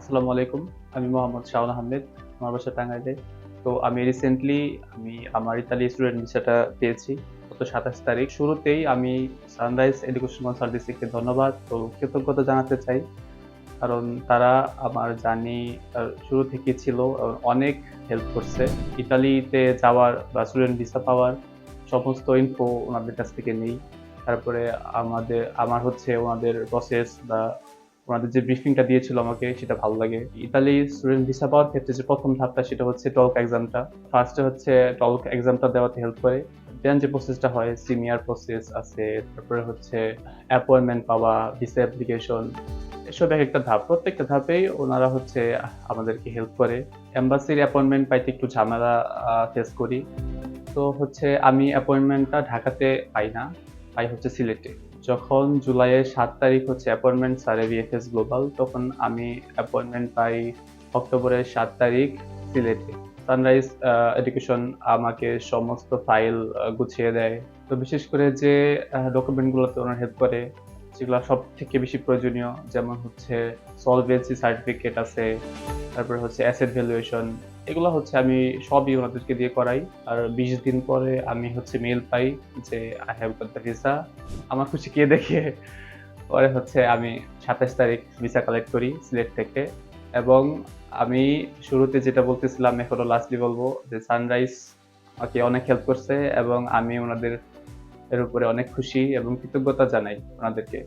আসসালামু আলাইকুম। আমি মোহাম্মদ শাওন আহমেদ। আমার বাসা টাঙ্গাইলে। তো আমি রিসেন্টলি আমার ইতালি স্টুডেন্ট ভিসাটা পেয়েছি গত ২৭ তারিখ। শুরুতেই আমি সানরাইজ এডুকেশন কনসালটেন্সিকে ধন্যবাদ ও কৃতজ্ঞতা জানাতে চাই। কারণ তারা আমার জার্নি শুরু থেকেই ছিল অনেক হেল্প করছে। ইতালিতে যাওয়ার বা স্টুডেন্ট ভিসা পাওয়ার সমস্ত ইনফো ওনাদের কাছ থেকে নেই। তারপরে আমার হচ্ছে ওনাদের প্রসেস বা ওনাদের যে ব্রিফিংটা দিয়েছিল আমাকে সেটা ভালো লাগে। ইতালি স্টুডেন্ট ভিসা পাওয়ার ক্ষেত্রে যে প্রথম ধাপটা সেটা হচ্ছে টলক এক্সামটা। ফার্স্টে হচ্ছে টলক এক্সামটা দেওয়াতে হেল্প করে। দেন যে প্রসেসটা হয় সিনিয়র প্রসেস আছে, তারপরে হচ্ছে অ্যাপয়েন্টমেন্ট পাওয়া, ভিসা অ্যাপ্লিকেশন, এসব একটা ধাপ। প্রত্যেকটা ধাপেই ওনারা হচ্ছে আমাদেরকে হেল্প করে। এম্বাসির অ্যাপয়েন্টমেন্ট পাইতে একটু ঝামেলা ফেস করি। তো হচ্ছে আমি অ্যাপয়েন্টমেন্টটা ঢাকাতে পাই না, পাই হচ্ছে সিলেটে। যখন জুলাইয়ের ৭ তারিখ হচ্ছে অ্যাপয়েন্টমেন্ট স্যারের VFS গ্লোবাল, তখন আমি অ্যাপয়েন্টমেন্ট পাই অক্টোবরের ৭ তারিখ সিলেটে। সানরাইজ এডুকেশন আমাকে সমস্ত ফাইল গুছিয়ে দেয়। তো বিশেষ করে যে ডকুমেন্টগুলোতে ওনারা হেল্প করে, যেগুলো সব থেকে বেশি প্রয়োজনীয়, যেমন হচ্ছে সলভেন্সি সার্টিফিকেট আছে, তারপরে হচ্ছে অ্যাসেট ভ্যালুয়েশন, এগুলো হচ্ছে আমি সবই ওনাদেরকে দিয়ে করাই। আর ২০ দিন পরে আমি হচ্ছে মেইল পাই যে I have got the visa. আমার খুশি কে দেখে পরে হচ্ছে আমি ২৭ তারিখ ভিসা কালেক্ট করি সিলেট থেকে। এবং আমি শুরুতে যেটা বলতেছিলাম এখনো লাস্টলি বলবো যে সানরাইজ আমাকে অনেক হেল্প করছে এবং আমি ওনাদের এর উপরে অনেক খুশি এবং কৃতজ্ঞতা জানাই ওনাদেরকে।